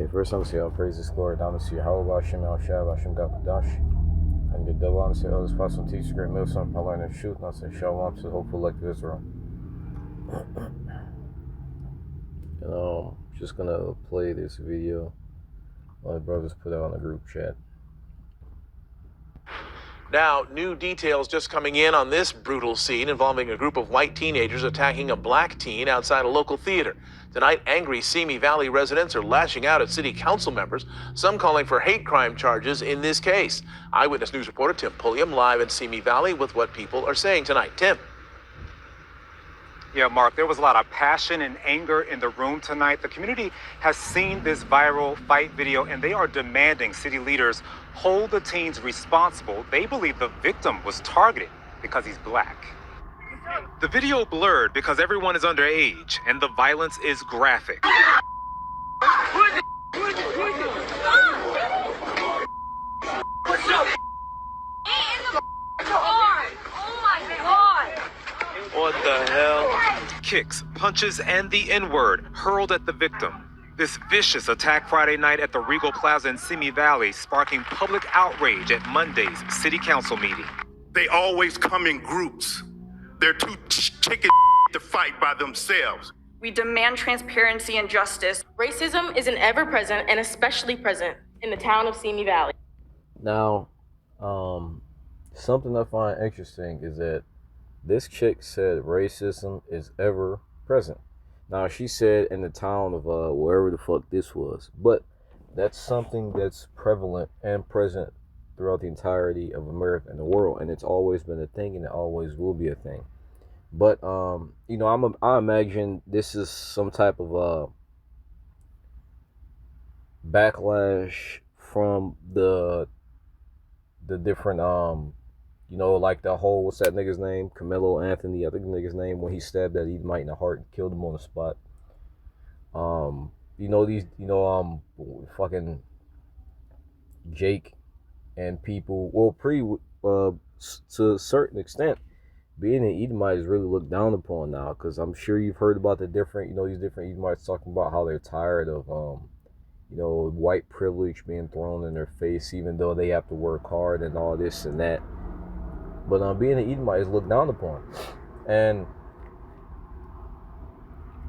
Okay, first I'm going to say all praises, glory, down to Yahweh, Hashem, El Shab, Hashem, Gakadash. And the devil, I'm going to say, oh, this possible teacher, great meal, son, I learn the truth, and I'll say, Shalom to the hopeful elect of Israel. And just going to play this video my brothers put out on the group chat. Now, new details just coming in on this brutal scene involving a group of white teenagers attacking a black teen outside a local theater. Tonight, angry Simi Valley residents are lashing out at city council members, some calling for hate crime charges in this case. Eyewitness News reporter Tim Pulliam live in Simi Valley with what people are saying tonight. Tim. Yeah, Mark, there was a lot of passion and anger in the room tonight. The community has seen this viral fight video, and they are demanding city leaders hold the teens responsible. They believe the victim was targeted because he's black. The video blurred because everyone is underage, and the violence is graphic. What the hell? Kicks, punches, and the N-word hurled at the victim. This vicious attack Friday night at the Regal Plaza in Simi Valley, sparking public outrage at Monday's city council meeting. They always come in groups. They're too chicken to fight by themselves. We demand transparency and justice. Racism is an ever-present and especially present in the town of Simi Valley. Now, something I find interesting is that this chick said racism is ever present. Now, she said in the town of wherever the fuck this was, but that's something that's prevalent and present throughout the entirety of America and the world, and it's always been a thing, and it always will be a thing. But I imagine this is some type of backlash from the different like the whole, what's that nigga's name? Camilo Anthony, I think the nigga's name, when he stabbed that Edomite in the heart and killed him on the spot. Fucking Jake and people, to a certain extent, being an Edomite is really looked down upon now, because I'm sure you've heard about the different, these different Edomites talking about how they're tired of, white privilege being thrown in their face, even though they have to work hard and all this and that. But being an Edomite is looked down upon.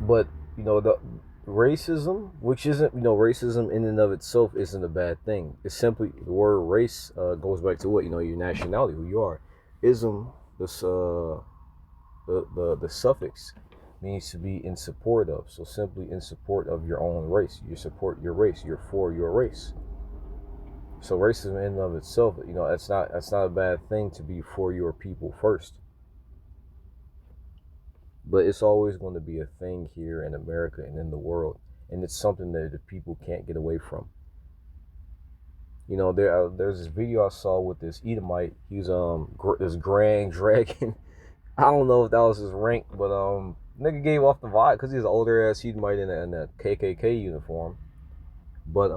But the racism, which isn't, racism in and of itself isn't a bad thing. It's simply, the word race goes back to what, your nationality, who you are. Ism, the suffix means to be in support of. So simply in support of your own race. You support your race. You're for your race. So racism in and of itself, that's not a bad thing, to be for your people first. But it's always going to be a thing here in America and in the world, and it's something that the people can't get away from. There's this video I saw with this Edomite. He's this Grand Dragon. I don't know if that was his rank, but nigga gave off the vibe because he's an older ass Edomite in a KKK uniform. But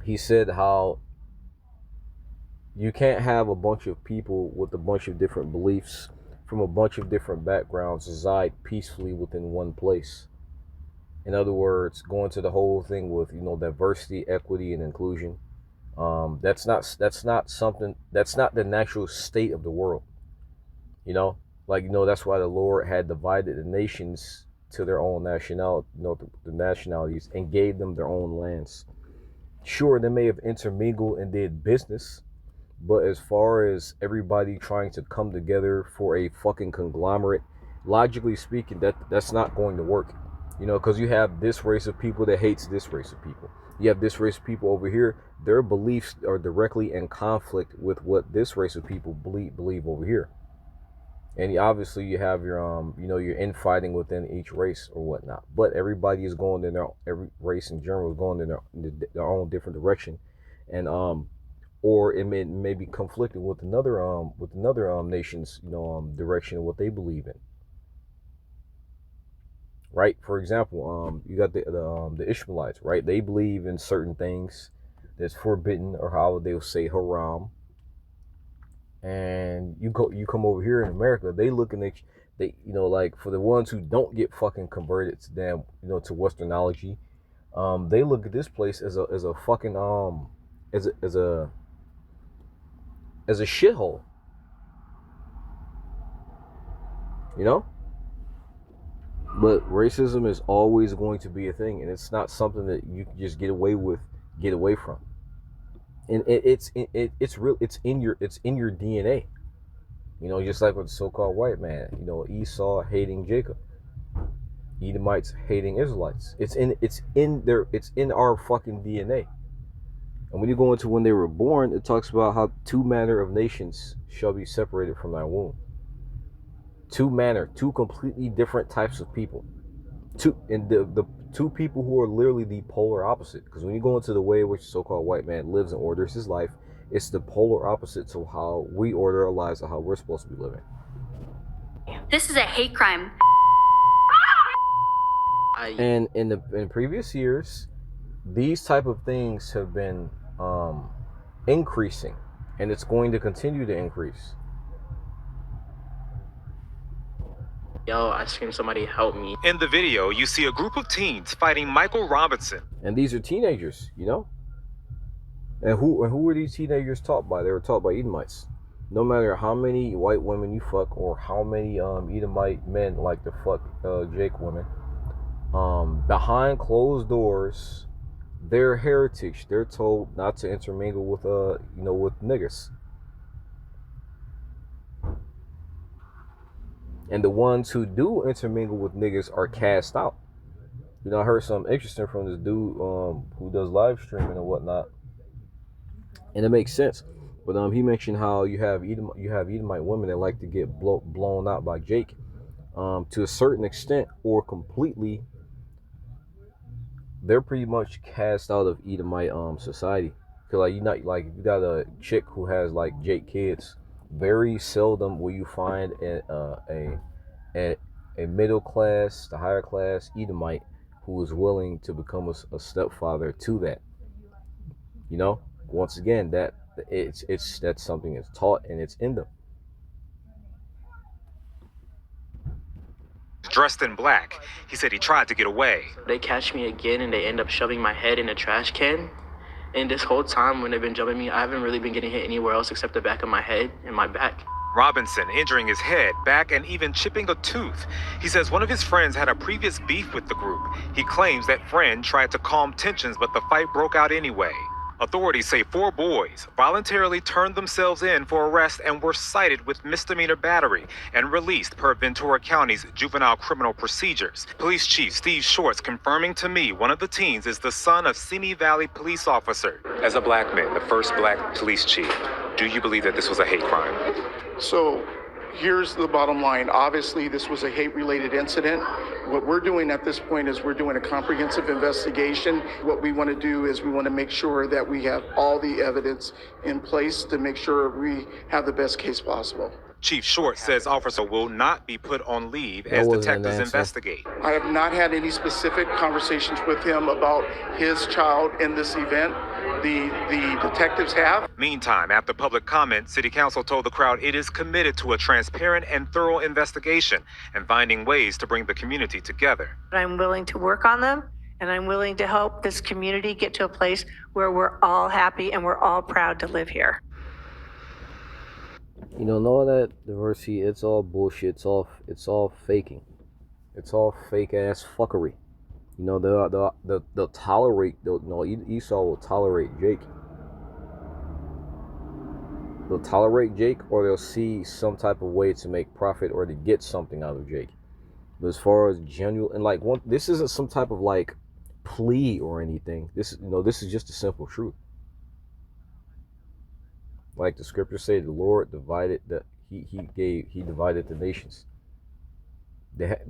he said how you can't have a bunch of people with a bunch of different beliefs from a bunch of different backgrounds reside peacefully within one place. In other words, going to the whole thing with, diversity, equity, and inclusion. That's not the natural state of the world. That's why the Lord had divided the nations to their own nationality, the nationalities, and gave them their own lands. Sure, they may have intermingled and did business, but as far as everybody trying to come together for a fucking conglomerate, logically speaking, that's not going to work. Because you have this race of people that hates this race of people. You have this race of people over here, their beliefs are directly in conflict with what this race of people believe over here. And obviously you have your your infighting within each race or whatnot. But everybody is going in every race in general is going in their own different direction, and or it may be conflicting with another nation's direction of what they believe in. Right? For example, you got the Ishmaelites, right? They believe in certain things that's forbidden, or how they will say haram. And you come over here in America, they looking at you, they, you know, like for the ones who don't get fucking converted to damn, you know, to Westernology, they look at this place as a fucking as a shithole, you know. But racism is always going to be a thing, and it's not something that you can just get away from. And it's real. It's in your DNA. You know, just like with the so-called white man. You know, Esau hating Jacob, Edomites hating Israelites. It's in our fucking DNA. And when you go into when they were born, it talks about how two manner of nations shall be separated from thy womb. Two completely different types of people. The two people who are literally the polar opposite. Because when you go into the way in which the so-called white man lives and orders his life, it's the polar opposite to how we order our lives and how we're supposed to be living. This is a hate crime. And in previous years, these type of things have been increasing, and it's going to continue to increase. Yo, I screamed, somebody help me. In the video, you see a group of teens fighting Michael Robinson. And these are teenagers, you know? And who were these teenagers taught by? They were taught by Edomites. No matter how many white women you fuck or how many Edomite men like to fuck Jake women, behind closed doors, their heritage, they're told not to intermingle with with niggers. And the ones who do intermingle with niggas are cast out. You know, I heard something interesting from this dude who does live streaming and whatnot, and it makes sense. But he mentioned how you have Edomite women that like to get blown out by Jake, to a certain extent or completely. They're pretty much cast out of Edomite society. Cause like if you got a chick who has like Jake kids, very seldom will you find a middle class, the higher class Edomite who is willing to become a stepfather to that. You know, once again, that's something that's taught and it's in them. Dressed in black, he said he tried to get away. They catch me again and they end up shoving my head in a trash can. And this whole time when they've been jumping me, I haven't really been getting hit anywhere else except the back of my head and my back. Robinson injuring his head, back, and even chipping a tooth. He says one of his friends had a previous beef with the group. He claims that friend tried to calm tensions, but the fight broke out anyway. Authorities say 4 boys voluntarily turned themselves in for arrest and were cited with misdemeanor battery and released per Ventura County's juvenile criminal procedures. Police Chief Steve Shorts confirming to me one of the teens is the son of Simi Valley police officer. As a black man, the first black police chief, do you believe that this was a hate crime? So here's the bottom line. Obviously, this was a hate-related incident. What we're doing at this point is we're doing a comprehensive investigation. What we want to do is we want to make sure that we have all the evidence in place to make sure we have the best case possible. Chief Short says officer will not be put on leave as detectives investigate. I have not had any specific conversations with him about his child in this event. The detectives have. Meantime, after public comment, City Council told the crowd it is committed to a transparent and thorough investigation and finding ways to bring the community together. I'm willing to work on them, and I'm willing to help this community get to a place where we're all happy and we're all proud to live here. You know, all that diversity, it's all bullshit. It's all faking. It's all fake ass fuckery. You know, they'll tolerate. Esau will tolerate Jake. They'll tolerate Jake, or they'll see some type of way to make profit or to get something out of Jake. But as far as genuine, and this isn't some type of like plea or anything. This is just a simple truth. Like the scriptures say, the Lord divided he divided the nations.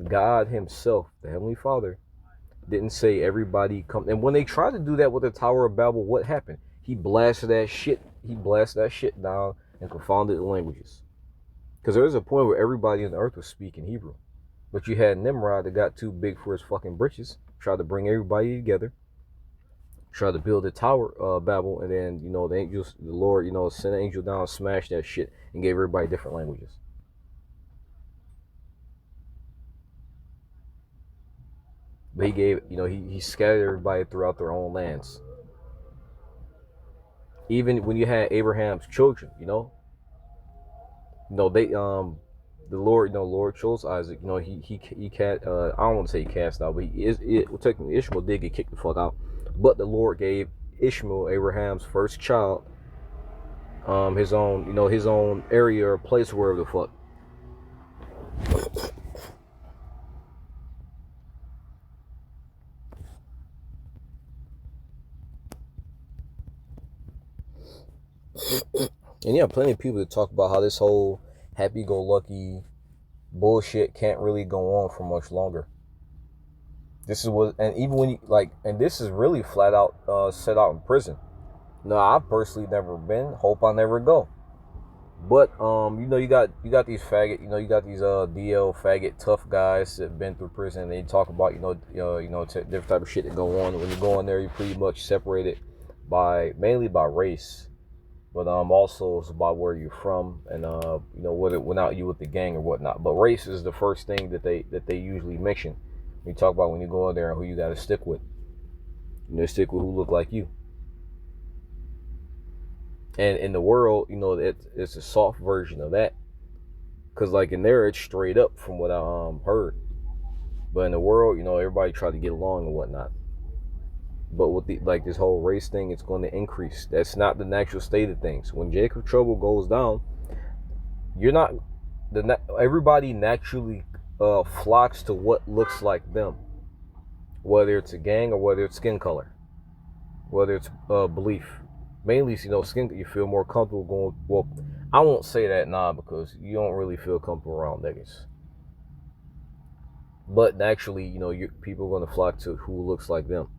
God himself, the Heavenly Father, didn't say everybody come. And when they tried to do that with the Tower of Babel, what happened? He blasted that shit down and confounded the languages. Because there was a point where everybody on the earth was speaking Hebrew. But you had Nimrod that got too big for his fucking britches, tried to bring everybody together, tried to build a tower, Babel, and then the angels, the Lord, sent an angel down, smashed that shit, and gave everybody different languages. But he gave, he scattered everybody throughout their own lands. Even when you had Abraham's children, they the Lord, Lord chose Isaac. He I don't want to say he cast out, but technically Ishmael did get kicked the fuck out. But the Lord gave Ishmael, Abraham's first child, his own area or place, wherever the fuck. And yeah, plenty of people that talk about how this whole happy-go-lucky bullshit can't really go on for much longer. This is what, and even when you and this is really flat out set out in prison. No, I've personally never been. Hope I never go. But you got these faggot, you got these DL faggot tough guys that have been through prison. They talk about different type of shit that go on. When you go in there, you're pretty much separated mainly by race. But also it's about where you're from and whether without you with the gang or whatnot. But race is the first thing that they usually mention. You talk about when you go in there and who you got to stick with. Stick with who look like you. And in the world, it's a soft version of that. Cause in there it's straight up from what I heard. But in the world, everybody try to get along and whatnot. But with this whole race thing, it's going to increase. That's not the natural state of things. When Jacob Trouble goes down, everybody naturally flocks to what looks like them, whether it's a gang or whether it's skin color, whether it's belief. Mainly, skin. You feel more comfortable going. Well, I won't say that now because you don't really feel comfortable around niggas. But naturally, people are going to flock to who looks like them.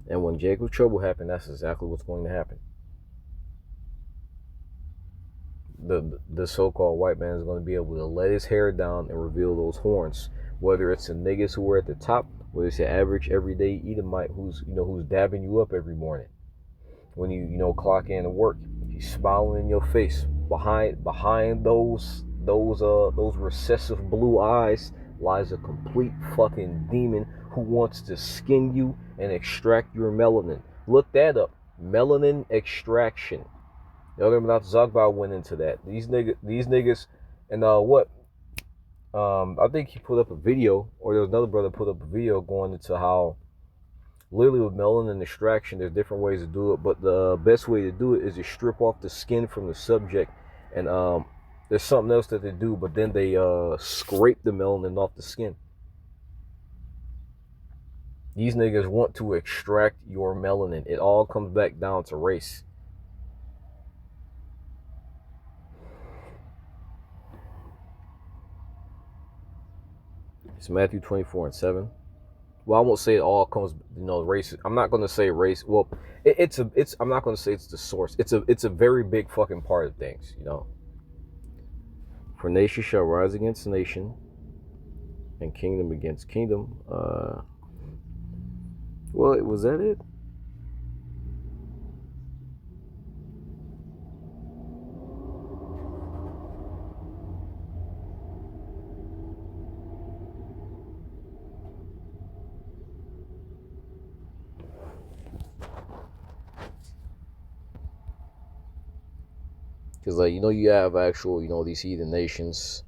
And when Jacob's Trouble happened, that's exactly what's going to happen. The so-called white man is going to be able to let his hair down and reveal those horns. Whether it's the niggas who are at the top, whether it's the average everyday Edomite who's dabbing you up every morning. When you clock in to work, he's smiling in your face. Behind those recessive blue eyes lies a complete fucking demon who wants to skin you and extract your melanin. Look that up. Melanin extraction. The other Mount Zagba went into that. These niggas, and I think he put up a video, or there was another brother put up a video going into how literally with melanin extraction, there's different ways to do it, but the best way to do it is to strip off the skin from the subject, and there's something else that they do, but then they scrape the melanin off the skin. These niggas want to extract your melanin. It all comes back down to race. It's Matthew 24:7. Well, I won't say it all comes, race. I'm not gonna say race. Well, I'm not gonna say it's the source. It's a very big fucking part of things, For nation shall rise against nation, and kingdom against kingdom. Well, was that it? Because, you have actual, these heathen nations,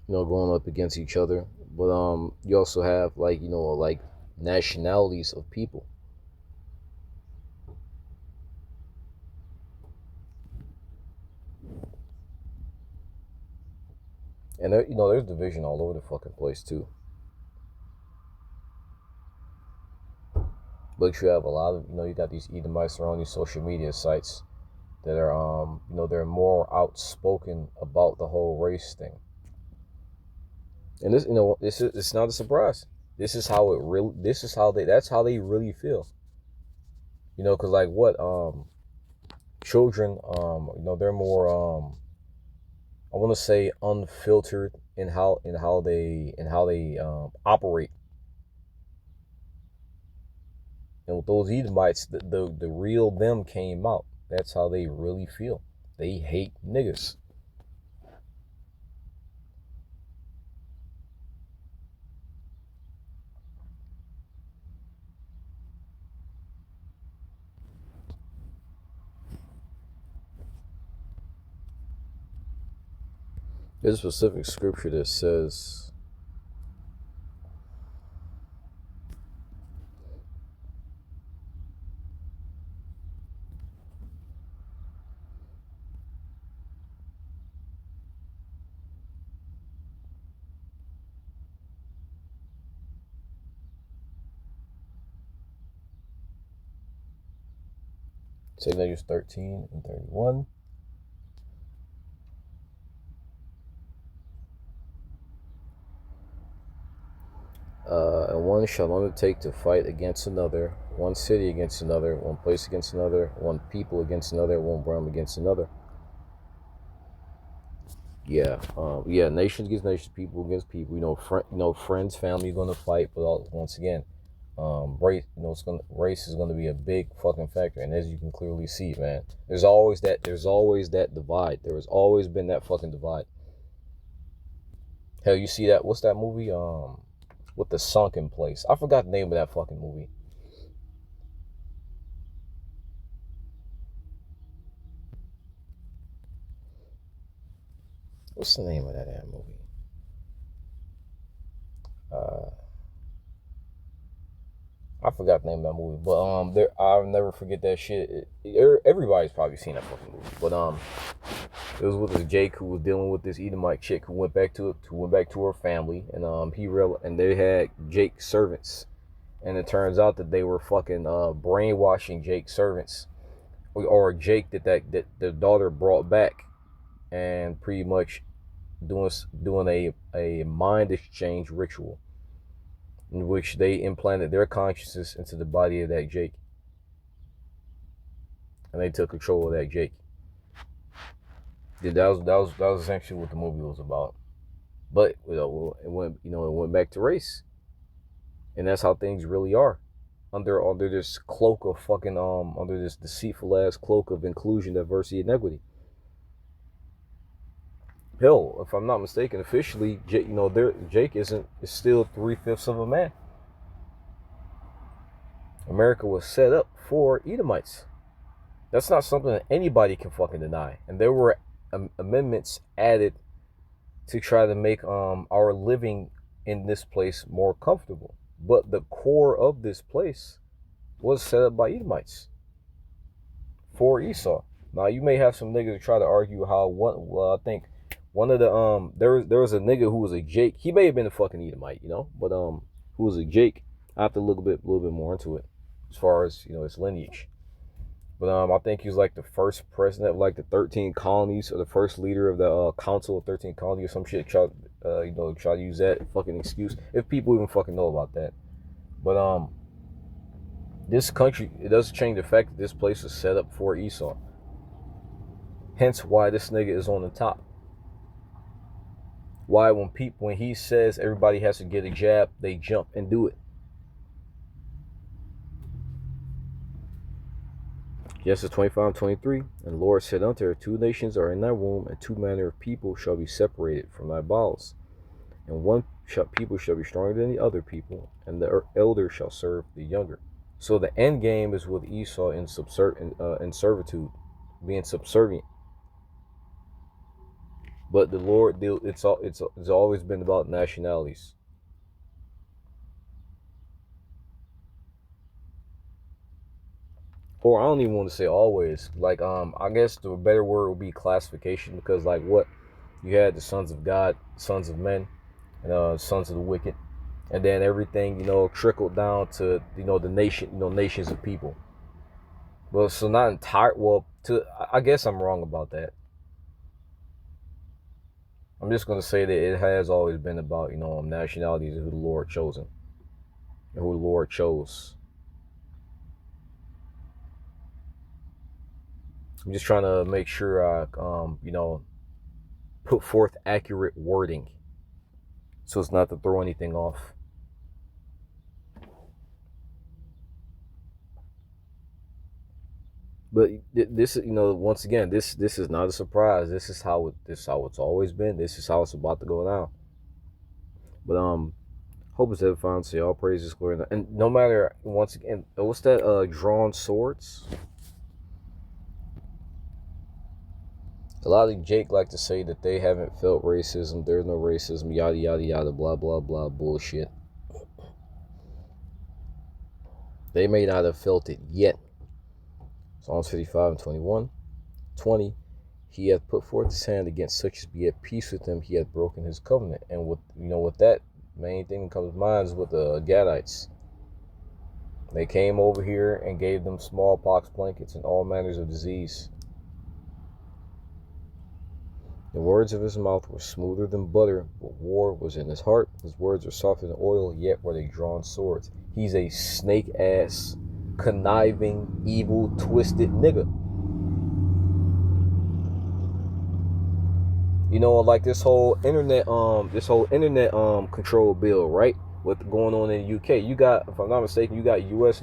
going up against each other. But, you also have, nationalities of people. And, there's division all over the fucking place, too. But you have a lot of, you got these Edomites on these social media sites that are, they're more outspoken about the whole race thing. And this, it's not a surprise. That's how they really feel. Because children, they're more, I want to say unfiltered in how they operate. And with those Edomites, the real them came out. That's how they really feel. They hate niggas. There's a specific scripture that says, say Numbers 13 and 31. And one shall undertake to fight against another, one city against another, one place against another, one people against another, one realm against another. Yeah, nations against nations, people against people. Friends, family going to fight, but once again, race, race is gonna be a big fucking factor, and as you can clearly see, man, there's always that divide. There has always been that fucking divide. Hell, you see that? What's that movie? With the sunken place. I forgot the name of that fucking movie. What's the name of that damn movie? I forgot the name of that movie, but I'll never forget that shit. Everybody's probably seen that fucking movie, but it was with this Jake who was dealing with this Edomite chick who went back to her family, and and they had Jake's servants, and it turns out that they were fucking brainwashing Jake's servants, or Jake that the daughter brought back, and pretty much doing a mind exchange ritual in which they implanted their consciousness into the body of that Jake, and they took control of that Jake. Yeah, that was essentially what the movie was about. But it went back to race, and that's how things really are, under this cloak of fucking under this deceitful ass cloak of inclusion, diversity, and equity. Hell, if I'm not mistaken, officially, Jake is still 3/5 of a man. America was set up for Edomites. That's not something that anybody can fucking deny. And there were amendments added to try to make our living in this place more comfortable. But the core of this place was set up by Edomites for Esau. Now you may have some niggas try to argue I think one of the there was a nigga who was a Jake. He may have been a fucking Edomite, but who was a Jake. I have to look a little bit more into it as far as his lineage. But I think he was like the first president of like the 13 colonies, or the first leader of the Council of 13 Colonies or some shit. Try to use that fucking excuse, if people even fucking know about that. But this country, it doesn't change the fact that this place was set up for Esau. Hence why this nigga is on the top. Why when he says everybody has to get a jab, they jump and do it. Genesis 25:23, and the Lord said unto her, 2 nations are in thy womb, and 2 manner of people shall be separated from thy bowels. And one people shall be stronger than the other people, and the elder shall serve the younger. So the end game is with Esau in servitude, being subservient. But the Lord, it's always been about nationalities. Or I don't even want to say always. Like I guess the better word would be classification, because like what you had, the sons of God, sons of men, and sons of the wicked, and then everything trickled down to the nations of people. Well, so not entire. Well, I guess I'm wrong about that. I'm just gonna say that it has always been about nationalities and who the Lord chosen, and who the Lord chose. I'm just trying to make sure I put forth accurate wording, so it's not to throw anything off. But this, once again, this is not a surprise. This is how it's always been. This is how it's about to go now. But hope it's ever found. So all praises, glory, and no matter, once again, what's that? Drawn swords. A lot of Jake like to say that they haven't felt racism. There's no racism. Yada yada yada. Blah blah blah. Bullshit. They may not have felt it yet. Psalms 55 and 21. 20. He hath put forth his hand against such as be at peace with him. He hath broken his covenant. And with that main thing that comes to mind is with the Gadites. They came over here and gave them smallpox blankets and all manners of disease. The words of his mouth were smoother than butter, but war was in his heart. His words were softer than oil, yet were they drawn swords. He's a snake-ass, conniving, evil, twisted nigga. Like this whole internet control bill, right? What's going on in the UK? You got, if I'm not mistaken, you got US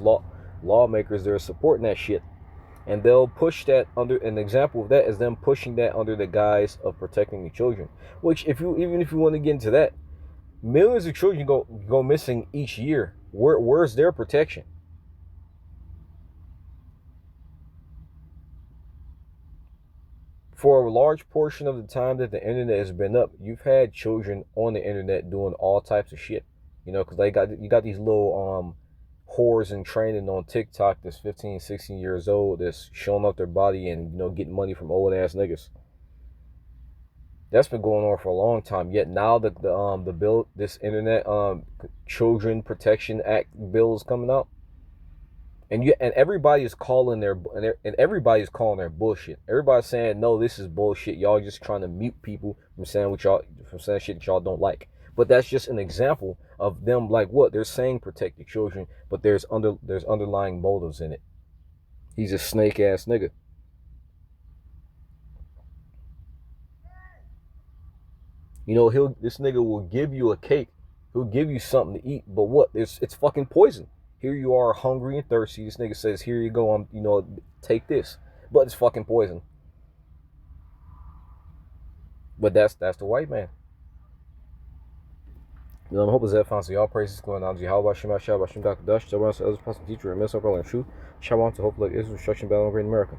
lawmakers that are supporting that shit. And they'll push that under, an example of that is them pushing that under the guise of protecting the children. Which, even if you want to get into that, millions of children go missing each year. Where's their protection? For a large portion of the time that the internet has been up, you've had children on the internet doing all types of shit. Because you got these little whores in training on TikTok that's 15, 16 years old that's showing off their body and getting money from old ass niggas. That's been going on for a long time. Yet now that the bill, this internet Children Protection Act bill is coming out, and everybody is calling their bullshit. Everybody's saying, no, this is bullshit. Y'all just trying to mute people from saying shit that y'all don't like. But that's just an example of them, like, what they're saying, protect the children, but there's underlying motives in it. He's a snake ass nigga. This nigga will give you a cake. He'll give you something to eat, but what? It's fucking poison. Here you are, hungry and thirsty. This nigga says, here you go, take this. But it's fucking poison. But that's the white man. I hope it's that fun. So y'all praises going on. How about Shema Shabbat Shem Dr. Dash? So others possible teacher and miss up all and shoot. Shalom to hope like Israel destruction battle in Great America.